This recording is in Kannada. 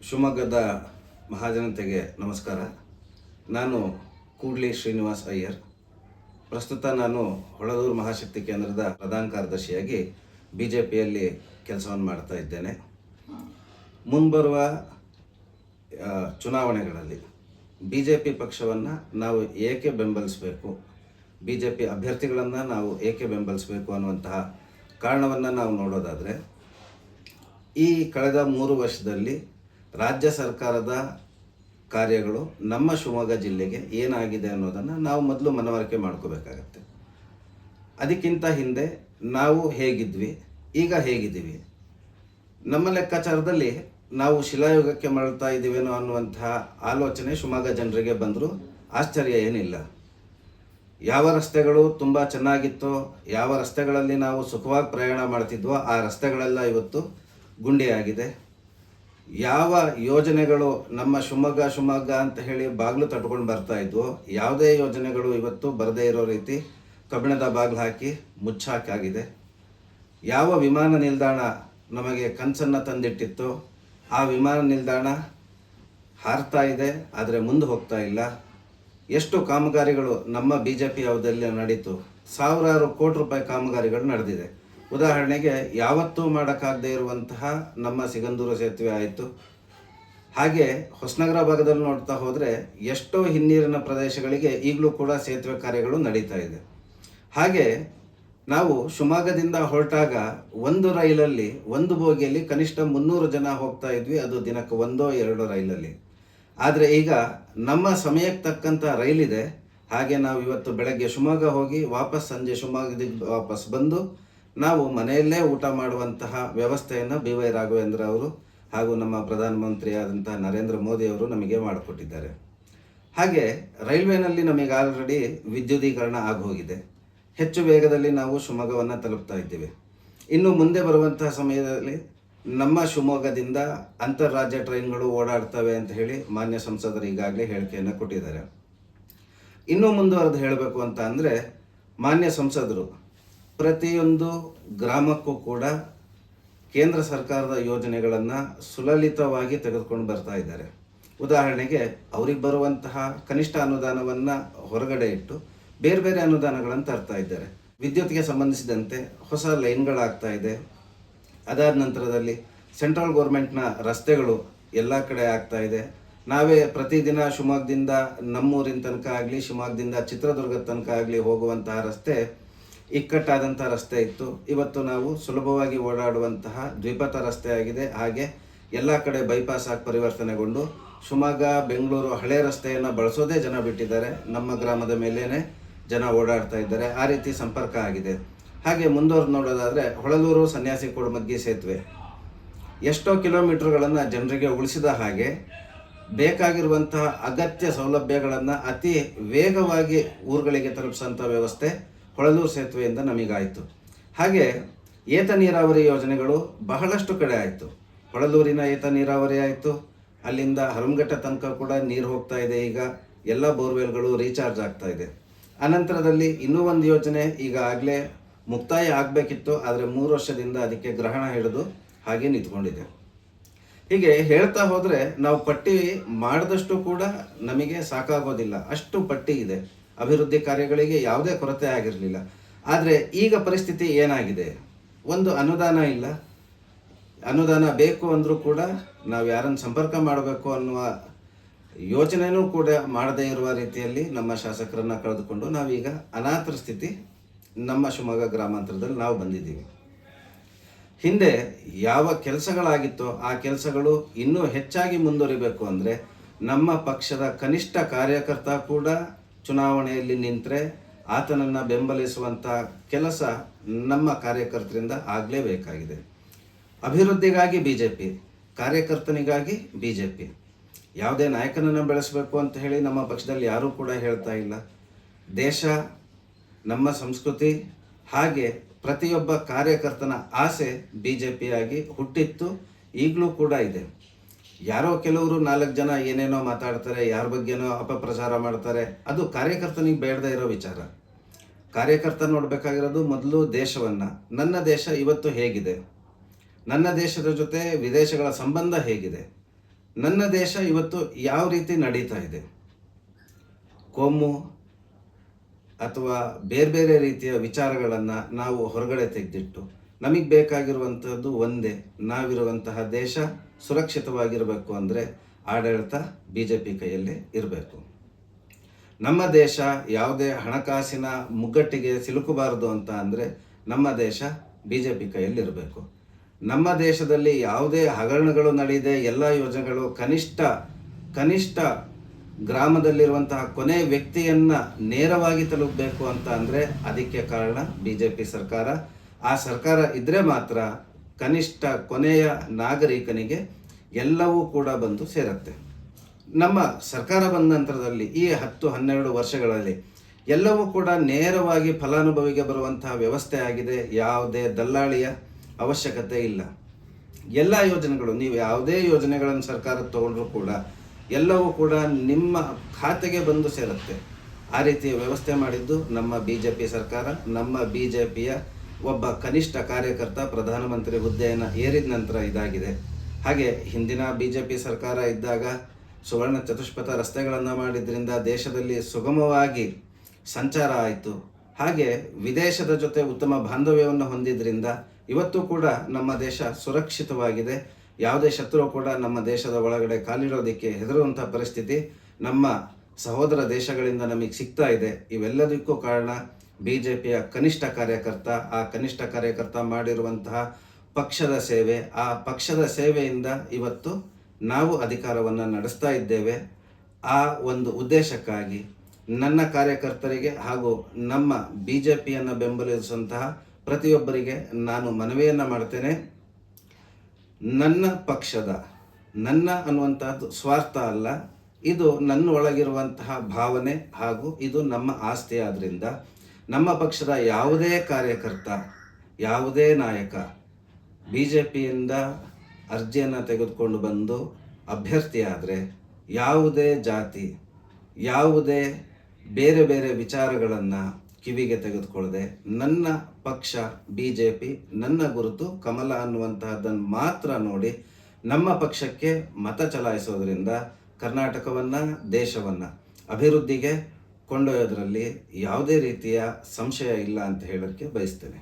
ಶಿವಮೊಗ್ಗದ ಮಹಾಜನತೆಗೆ ನಮಸ್ಕಾರ. ನಾನು ಕೂಡ್ಲಿ ಶ್ರೀನಿವಾಸ್ ಅಯ್ಯರ್. ಪ್ರಸ್ತುತ ನಾನು ಹೊಳಲೂರು ಮಹಾಶಕ್ತಿ ಕೇಂದ್ರದ ಪ್ರಧಾನ ಕಾರ್ಯದರ್ಶಿಯಾಗಿ BJPಯಲ್ಲಿ ಕೆಲಸವನ್ನು ಮಾಡ್ತಾ ಇದ್ದೇನೆ. ಮುಂಬರುವ ಚುನಾವಣೆಗಳಲ್ಲಿ BJP ಪಕ್ಷವನ್ನು ನಾವು ಏಕೆ ಬೆಂಬಲಿಸಬೇಕು, BJP ಅಭ್ಯರ್ಥಿಗಳನ್ನು ನಾವು ಏಕೆ ಬೆಂಬಲಿಸಬೇಕು ಅನ್ನುವಂತಹ ಕಾರಣವನ್ನು ನಾವು ನೋಡೋದಾದರೆ, ಈ ಕಳೆದ 3 ವರ್ಷದಲ್ಲಿ ರಾಜ್ಯ ಸರ್ಕಾರದ ಕಾರ್ಯಗಳು ನಮ್ಮ ಶಿವಮೊಗ್ಗ ಜಿಲ್ಲೆಗೆ ಏನಾಗಿದೆ ಅನ್ನೋದನ್ನು ನಾವು ಮೊದಲು ಮನವರಿಕೆ ಮಾಡ್ಕೋಬೇಕಾಗತ್ತೆ. ಅದಕ್ಕಿಂತ ಹಿಂದೆ ನಾವು ಹೇಗಿದ್ವಿ, ಈಗ ಹೇಗಿದ್ದೀವಿ, ನಮ್ಮ ಲೆಕ್ಕಾಚಾರದಲ್ಲಿ ನಾವು ಶಿಲಾಯುಗಕ್ಕೆ ಮರಳ್ತಾ ಇದ್ದೀವೇನೋ ಅನ್ನುವಂತಹ ಆಲೋಚನೆ ಶಿವಮೊಗ್ಗ ಜನರಿಗೆ ಬಂದರೂ ಆಶ್ಚರ್ಯ ಏನಿಲ್ಲ. ಯಾವ ರಸ್ತೆಗಳು ತುಂಬ ಚೆನ್ನಾಗಿತ್ತೋ, ಯಾವ ರಸ್ತೆಗಳಲ್ಲಿ ನಾವು ಸುಖವಾಗಿ ಪ್ರಯಾಣ ಮಾಡ್ತಿದ್ವೋ ಆ ರಸ್ತೆಗಳೆಲ್ಲ ಇವತ್ತು ಗುಂಡಿಯಾಗಿದೆ. ಯಾವ ಯೋಜನೆಗಳು ನಮ್ಮ ಶಿವಮೊಗ್ಗ ಅಂತ ಹೇಳಿ ಬಾಗಿಲು ತಟ್ಕೊಂಡು ಬರ್ತಾ ಇದ್ವೋ, ಯಾವುದೇ ಯೋಜನೆಗಳು ಇವತ್ತು ಬರದೇ ಇರೋ ರೀತಿ ಕಬ್ಬಿಣದ ಬಾಗಿಲು ಹಾಕಿ ಮುಚ್ಚಾಕಾಗಿದೆ. ಯಾವ ವಿಮಾನ ನಿಲ್ದಾಣ ನಮಗೆ ಕನಸನ್ನು ತಂದಿಟ್ಟಿತ್ತೋ ಆ ವಿಮಾನ ನಿಲ್ದಾಣ ಹಾರ್ತಾ ಇದೆ, ಆದರೆ ಮುಂದೆ ಹೋಗ್ತಾ ಇಲ್ಲ. ಎಷ್ಟು ಕಾಮಗಾರಿಗಳು ನಮ್ಮ BJP ಅವಧಿಯಲ್ಲಿ ನಡೀತು, ಸಾವಿರಾರು ಕೋಟಿ ರೂಪಾಯಿ ಕಾಮಗಾರಿಗಳು ನಡೆದಿದೆ. ಉದಾಹರಣೆಗೆ ಯಾವತ್ತೂ ಮಾಡೋಕ್ಕಾಗದೇ ಇರುವಂತಹ ನಮ್ಮ ಸಿಗಂದೂರು ಸೇತುವೆ ಆಯಿತು. ಹಾಗೆ ಹೊಸನಗರ ಭಾಗದಲ್ಲಿ ನೋಡ್ತಾ ಹೋದರೆ ಎಷ್ಟೋ ಹಿನ್ನೀರಿನ ಪ್ರದೇಶಗಳಿಗೆ ಈಗಲೂ ಕೂಡ ಸೇತುವೆ ಕಾರ್ಯಗಳು ನಡೀತಾ ಇದೆ. ಹಾಗೆ ನಾವು ಶಿವಮೊಗ್ಗದಿಂದ ಹೊರಟಾಗ ಒಂದು ರೈಲಲ್ಲಿ, ಒಂದು ಬೋಗಿಯಲ್ಲಿ ಕನಿಷ್ಠ 300 ಜನ ಹೋಗ್ತಾ ಇದ್ವಿ, ಅದು ದಿನಕ್ಕೆ 1-2 ರೈಲಲ್ಲಿ. ಆದರೆ ಈಗ ನಮ್ಮ ಸಮಯಕ್ಕೆ ತಕ್ಕಂಥ ರೈಲಿದೆ. ಹಾಗೆ ನಾವು ಇವತ್ತು ಬೆಳಗ್ಗೆ ಶಿವಮೊಗ್ಗ ಹೋಗಿ ವಾಪಸ್ ಸಂಜೆ ಶಿವಮೊಗ್ಗದಿಂದ ವಾಪಸ್ ಬಂದು ನಾವು ಮನೆಯಲ್ಲೇ ಊಟ ಮಾಡುವಂತಹ ವ್ಯವಸ್ಥೆಯನ್ನು BY ರಾಘವೇಂದ್ರ ಅವರು ಹಾಗೂ ನಮ್ಮ ಪ್ರಧಾನಮಂತ್ರಿಯಾದಂಥ ನರೇಂದ್ರ ಮೋದಿ ಅವರು ನಮಗೆ ಮಾಡಿಕೊಟ್ಟಿದ್ದಾರೆ. ಹಾಗೆ ರೈಲ್ವೆನಲ್ಲಿ ನಮಗೆ ಆಲ್ರೆಡಿ ವಿದ್ಯುದೀಕರಣ ಆಗೋಗಿದೆ. ಹೆಚ್ಚು ವೇಗದಲ್ಲಿ ನಾವು ಶಿವಮೊಗ್ಗವನ್ನು ತಲುಪ್ತಾ ಇದ್ದೇವೆ. ಇನ್ನು ಮುಂದೆ ಬರುವಂತಹ ಸಮಯದಲ್ಲಿ ನಮ್ಮ ಶಿವಮೊಗ್ಗದಿಂದ ಅಂತಾರಾಜ್ಯ ಟ್ರೈನ್ಗಳು ಓಡಾಡ್ತವೆ ಅಂತ ಹೇಳಿ ಮಾನ್ಯ ಸಂಸದರು ಈಗಾಗಲೇ ಹೇಳಿಕೆಯನ್ನು ಕೊಟ್ಟಿದ್ದಾರೆ. ಇನ್ನೂ ಮುಂದುವರೆದು ಹೇಳಬೇಕು ಅಂತ ಅಂದರೆ, ಮಾನ್ಯ ಸಂಸದರು ಪ್ರತಿಯೊಂದು ಗ್ರಾಮಕ್ಕೂ ಕೂಡ ಕೇಂದ್ರ ಸರ್ಕಾರದ ಯೋಜನೆಗಳನ್ನು ಸುಲಲಿತವಾಗಿ ತೆಗೆದುಕೊಂಡು ಬರ್ತಾ ಇದ್ದಾರೆ. ಉದಾಹರಣೆಗೆ ಅವ್ರಿಗೆ ಬರುವಂತಹ ಕನಿಷ್ಠ ಅನುದಾನವನ್ನು ಹೊರಗಡೆ ಇಟ್ಟು ಬೇರೆ ಬೇರೆ ಅನುದಾನಗಳನ್ನು ತರ್ತಾ ಇದ್ದಾರೆ. ವಿದ್ಯುತ್ಗೆ ಸಂಬಂಧಿಸಿದಂತೆ ಹೊಸ ಲೈನ್ಗಳಾಗ್ತಾ ಇದೆ. ಅದಾದ ನಂತರದಲ್ಲಿ ಸೆಂಟ್ರಲ್ ಗೌರ್ಮೆಂಟ್ನ ರಸ್ತೆಗಳು ಎಲ್ಲ ಕಡೆ ಆಗ್ತಾ ಇದೆ. ನಾವೇ ಪ್ರತಿದಿನ ಶಿವಮೊಗ್ಗದಿಂದ ನಮ್ಮೂರಿನ ತನಕ ಆಗಲಿ, ಶಿವಮೊಗ್ಗದಿಂದ ಚಿತ್ರದುರ್ಗದ ತನಕ ಆಗಲಿ ಹೋಗುವಂತಹ ರಸ್ತೆ ಇಕ್ಕಟ್ಟಾದಂಥ ರಸ್ತೆ ಇತ್ತು. ಇವತ್ತು ನಾವು ಸುಲಭವಾಗಿ ಓಡಾಡುವಂತಹ ದ್ವಿಪಥ ರಸ್ತೆ ಆಗಿದೆ. ಹಾಗೆ ಎಲ್ಲ ಕಡೆ ಬೈಪಾಸ್ ಆಗಿ ಪರಿವರ್ತನೆಗೊಂಡು ಶಿವಮೊಗ್ಗ ಬೆಂಗಳೂರು ಹಳೆ ರಸ್ತೆಯನ್ನು ಬಳಸೋದೇ ಜನ ಬಿಟ್ಟಿದ್ದಾರೆ. ನಮ್ಮ ಗ್ರಾಮದ ಮೇಲೇ ಜನ ಓಡಾಡ್ತಾ ಇದ್ದಾರೆ. ಆ ರೀತಿ ಸಂಪರ್ಕ ಆಗಿದೆ. ಹಾಗೆ ಮುಂದುವರೆದು ನೋಡೋದಾದರೆ ಹೊಳಲೂರು ಸನ್ಯಾಸಿ ಕೊಡಮಗ್ಗಿ ಸೇತುವೆ ಎಷ್ಟೋ ಕಿಲೋಮೀಟರ್ಗಳನ್ನು ಜನರಿಗೆ ಉಳಿಸಿದ ಹಾಗೆ ಬೇಕಾಗಿರುವಂತಹ ಅಗತ್ಯ ಸೌಲಭ್ಯಗಳನ್ನು ಅತಿ ವೇಗವಾಗಿ ಊರುಗಳಿಗೆ ತಲುಪಿಸೋಂಥ ವ್ಯವಸ್ಥೆ ಹೊಳಲೂರು ಸೇತುವೆಯಿಂದ ನಮಗಾಯಿತು. ಹಾಗೆ ಏತ ನೀರಾವರಿ ಯೋಜನೆಗಳು ಬಹಳಷ್ಟು ಕಡೆ ಆಯಿತು. ಹೊಳಲೂರಿನ ಏತ ನೀರಾವರಿ ಆಯಿತು, ಅಲ್ಲಿಂದ ಹರಮಘಟ್ಟ ತನಕ ಕೂಡ ನೀರು ಹೋಗ್ತಾ ಇದೆ. ಈಗ ಎಲ್ಲ ಬೋರ್ವೆಲ್ಗಳು ರೀಚಾರ್ಜ್ ಆಗ್ತಾ ಇದೆ. ಅನಂತರದಲ್ಲಿ ಇನ್ನೂ ಒಂದು ಯೋಜನೆ ಈಗಾಗಲೇ ಮುಕ್ತಾಯ ಆಗಬೇಕಿತ್ತು, ಆದರೆ 3 ವರ್ಷದಿಂದ ಅದಕ್ಕೆ ಗ್ರಹಣ ಹಿಡಿದು ಹಾಗೆ ನಿಂತ್ಕೊಂಡಿದೆ. ಹೀಗೆ ಹೇಳ್ತಾ ಹೋದರೆ ನಾವು ಪಟ್ಟಿ ಮಾಡಿದಷ್ಟು ಕೂಡ ನಮಗೆ ಸಾಕಾಗೋದಿಲ್ಲ, ಅಷ್ಟು ಪಟ್ಟಿ ಇದೆ. ಅಭಿವೃದ್ಧಿ ಕಾರ್ಯಗಳಿಗೆ ಯಾವುದೇ ಕೊರತೆ ಆಗಿರಲಿಲ್ಲ. ಆದರೆ ಈಗ ಪರಿಸ್ಥಿತಿ ಏನಾಗಿದೆ, ಒಂದು ಅನುದಾನ ಇಲ್ಲ. ಅನುದಾನ ಬೇಕು ಅಂದರೂ ಕೂಡ ನಾವು ಯಾರನ್ನು ಸಂಪರ್ಕ ಮಾಡಬೇಕು ಅನ್ನುವ ಯೋಚನೆಯೂ ಕೂಡ ಮಾಡದೇ ಇರುವ ರೀತಿಯಲ್ಲಿ ನಮ್ಮ ಶಾಸಕರನ್ನು ಕಳೆದುಕೊಂಡು ನಾವೀಗ ಅನಾಥರ ಸ್ಥಿತಿ ನಮ್ಮ ಶಿವಮೊಗ್ಗ ಗ್ರಾಮಾಂತರದಲ್ಲಿ ನಾವು ಬಂದಿದ್ದೀವಿ. ಹಿಂದೆ ಯಾವ ಕೆಲಸಗಳಾಗಿತ್ತೋ ಆ ಕೆಲಸಗಳು ಇನ್ನೂ ಹೆಚ್ಚಾಗಿ ಮುಂದುವರಿಬೇಕು ಅಂದರೆ ನಮ್ಮ ಪಕ್ಷದ ಕನಿಷ್ಠ ಕಾರ್ಯಕರ್ತ ಕೂಡ ಚುನಾವಣೆಯಲ್ಲಿ ನಿಂತರೆ ಆತನನ್ನು ಬೆಂಬಲಿಸುವಂಥ ಕೆಲಸ ನಮ್ಮ ಕಾರ್ಯಕರ್ತರಿಂದ ಆಗಲೇಬೇಕಾಗಿದೆ. ಅಭಿವೃದ್ಧಿಗಾಗಿ BJP, ಕಾರ್ಯಕರ್ತನಿಗಾಗಿ BJP. ಯಾವುದೇ ನಾಯಕನನ್ನು ಬೆಳೆಸಬೇಕು ಅಂತ ಹೇಳಿ ನಮ್ಮ ಪಕ್ಷದಲ್ಲಿ ಯಾರೂ ಕೂಡ ಹೇಳ್ತಾ ಇಲ್ಲ. ದೇಶ, ನಮ್ಮ ಸಂಸ್ಕೃತಿ, ಹಾಗೆ ಪ್ರತಿಯೊಬ್ಬ ಕಾರ್ಯಕರ್ತನ ಆಸೆ BJP ಆಗಿ ಹುಟ್ಟಿತ್ತು, ಈಗಲೂ ಕೂಡ ಇದೆ. ಯಾರೋ ಕೆಲವರು 4 ಜನ ಏನೇನೋ ಮಾತಾಡ್ತಾರೆ, ಯಾರ ಬಗ್ಗೆನೋ ಅಪಪ್ರಚಾರ ಮಾಡ್ತಾರೆ. ಅದು ಕಾರ್ಯಕರ್ತನಿಗೆ ಬೇಡದೇ ಇರೋ ವಿಚಾರ. ಕಾರ್ಯಕರ್ತ ನೋಡಬೇಕಾಗಿರೋದು ಮೊದಲು ದೇಶವನ್ನು. ನನ್ನ ದೇಶ ಇವತ್ತು ಹೇಗಿದೆ, ನನ್ನ ದೇಶದ ಜೊತೆ ವಿದೇಶಗಳ ಸಂಬಂಧ ಹೇಗಿದೆ, ನನ್ನ ದೇಶ ಇವತ್ತು ಯಾವ ರೀತಿ ನಡೀತಾ ಇದೆ, ಕೋಮು ಅಥವಾ ಬೇರೆ ಬೇರೆ ರೀತಿಯ ವಿಚಾರಗಳನ್ನು ನಾವು ಹೊರಗಡೆ ತೆಗೆದಿಟ್ಟು ನಮಗೆ ಬೇಕಾಗಿರುವಂಥದ್ದು ಒಂದೇ, ನಾವಿರುವಂತಹ ದೇಶ ಸುರಕ್ಷಿತವಾಗಿರಬೇಕು ಅಂದರೆ ಆಡಳಿತ BJP ಕೈಯಲ್ಲೇ ಇರಬೇಕು. ನಮ್ಮ ದೇಶ ಯಾವುದೇ ಹಣಕಾಸಿನ ಮುಗ್ಗಟ್ಟಿಗೆ ಸಿಲುಕಬಾರದು ಅಂತ ಅಂದರೆ ನಮ್ಮ ದೇಶ BJP ಕೈಯಲ್ಲಿರಬೇಕು. ನಮ್ಮ ದೇಶದಲ್ಲಿ ಯಾವುದೇ ಹಗರಣಗಳು ನಡೆಯದೆ ಎಲ್ಲ ಯೋಜನೆಗಳು ಕನಿಷ್ಠ ಗ್ರಾಮದಲ್ಲಿರುವಂತಹ ಕೊನೆ ವ್ಯಕ್ತಿಯನ್ನು ನೇರವಾಗಿ ತಲುಪಬೇಕು ಅಂತ ಅಂದರೆ ಅದಕ್ಕೆ ಕಾರಣ BJP ಸರ್ಕಾರ. ಆ ಸರ್ಕಾರ ಇದ್ದರೆ ಮಾತ್ರ ಕನಿಷ್ಠ ಕೊನೆಯ ನಾಗರಿಕನಿಗೆ ಎಲ್ಲವೂ ಕೂಡ ಬಂದು ಸೇರುತ್ತೆ. ನಮ್ಮ ಸರ್ಕಾರ ಬಂದ ನಂತರದಲ್ಲಿ ಈ 10-12 ವರ್ಷಗಳಲ್ಲಿ ಎಲ್ಲವೂ ಕೂಡ ನೇರವಾಗಿ ಫಲಾನುಭವಿಗೆ ಬರುವಂತಹ ವ್ಯವಸ್ಥೆ ಆಗಿದೆ. ಯಾವುದೇ ದಲ್ಲಾಳಿಯ ಅವಶ್ಯಕತೆ ಇಲ್ಲ. ಎಲ್ಲ ಯೋಜನೆಗಳು, ನೀವು ಯಾವುದೇ ಯೋಜನೆಗಳನ್ನು ಸರ್ಕಾರ ತಗೊಂಡ್ರೂ ಕೂಡ ಎಲ್ಲವೂ ಕೂಡ ನಿಮ್ಮ ಖಾತೆಗೆ ಬಂದು ಸೇರುತ್ತೆ. ಆ ರೀತಿಯ ವ್ಯವಸ್ಥೆ ಮಾಡಿದ್ದು ನಮ್ಮ BJP ಸರ್ಕಾರ. ನಮ್ಮ BJPಯ ಒಬ್ಬ ಕನಿಷ್ಠ ಕಾರ್ಯಕರ್ತ ಪ್ರಧಾನಮಂತ್ರಿ ಹುದ್ದೆಯನ್ನು ಏರಿದ ನಂತರ ಇದಾಗಿದೆ. ಹಾಗೆ ಹಿಂದಿನ BJP ಸರ್ಕಾರ ಇದ್ದಾಗ ಸುವರ್ಣ ಚತುಷ್ಪಥ ರಸ್ತೆಗಳನ್ನು ಮಾಡಿದ್ರಿಂದ ದೇಶದಲ್ಲಿ ಸುಗಮವಾಗಿ ಸಂಚಾರ ಆಯಿತು. ಹಾಗೆ ವಿದೇಶದ ಜೊತೆ ಉತ್ತಮ ಬಾಂಧವ್ಯವನ್ನು ಹೊಂದಿದ್ರಿಂದ ಇವತ್ತು ಕೂಡ ನಮ್ಮ ದೇಶ ಸುರಕ್ಷಿತವಾಗಿದೆ. ಯಾವುದೇ ಶತ್ರು ಕೂಡ ನಮ್ಮ ದೇಶದ ಒಳಗಡೆ ಕಾಲಿಡೋದಕ್ಕೆ ಹೆದರುವಂಥ ಪರಿಸ್ಥಿತಿ ನಮ್ಮ ಸಹೋದರ ದೇಶಗಳಿಂದ ನಮಗೆ ಸಿಗ್ತಾ ಇದೆ. ಇವೆಲ್ಲದಕ್ಕೂ ಕಾರಣ BJPಯ ಕನಿಷ್ಠ ಕಾರ್ಯಕರ್ತ. ಆ ಕನಿಷ್ಠ ಕಾರ್ಯಕರ್ತ ಮಾಡಿರುವಂತಹ ಪಕ್ಷದ ಸೇವೆ, ಆ ಪಕ್ಷದ ಸೇವೆಯಿಂದ ಇವತ್ತು ನಾವು ಅಧಿಕಾರವನ್ನು ನಡೆಸ್ತಾ ಇದ್ದೇವೆ. ಆ ಒಂದು ಉದ್ದೇಶಕ್ಕಾಗಿ ನನ್ನ ಕಾರ್ಯಕರ್ತರಿಗೆ ಹಾಗೂ ನಮ್ಮ BJPಯನ್ನು ಬೆಂಬಲಿಸುವಂತಹ ಪ್ರತಿಯೊಬ್ಬರಿಗೆ ನಾನು ಮನವಿಯನ್ನು ಮಾಡ್ತೇನೆ. ನನ್ನ ಪಕ್ಷದ, ನನ್ನ ಅನ್ನುವಂಥದ್ದು ಸ್ವಾರ್ಥ ಅಲ್ಲ, ಇದು ನನ್ನ ಒಳಗಿರುವಂತಹ ಭಾವನೆ ಹಾಗೂ ಇದು ನಮ್ಮ ಆಸ್ತಿ. ಆದ್ದರಿಂದ ನಮ್ಮ ಪಕ್ಷದ ಯಾವುದೇ ಕಾರ್ಯಕರ್ತ, ಯಾವುದೇ ನಾಯಕ BJPಯಿಂದ ಅರ್ಜಿಯನ್ನು ತೆಗೆದುಕೊಂಡು ಬಂದು ಅಭ್ಯರ್ಥಿಯಾದರೆ ಯಾವುದೇ ಜಾತಿ, ಯಾವುದೇ ಬೇರೆ ಬೇರೆ ವಿಚಾರಗಳನ್ನು ಕಿವಿಗೆ ತೆಗೆದುಕೊಳ್ಳದೆ ನನ್ನ ಪಕ್ಷ BJP, ನನ್ನ ಗುರುತು ಕಮಲ ಅನ್ನುವಂತಹದ್ದನ್ನು ಮಾತ್ರ ನೋಡಿ ನಮ್ಮ ಪಕ್ಷಕ್ಕೆ ಮತ ಚಲಾಯಿಸೋದ್ರಿಂದ ಕರ್ನಾಟಕವನ್ನು, ದೇಶವನ್ನು ಅಭಿವೃದ್ಧಿಗೆ ಕೊಂಡೊಯ್ಯೋದ್ರಲ್ಲಿ ಯಾವುದೇ ರೀತಿಯ ಸಂಶಯ ಇಲ್ಲ ಅಂತ ಹೇಳೋಕ್ಕೆ ಬಯಸ್ತೇನೆ.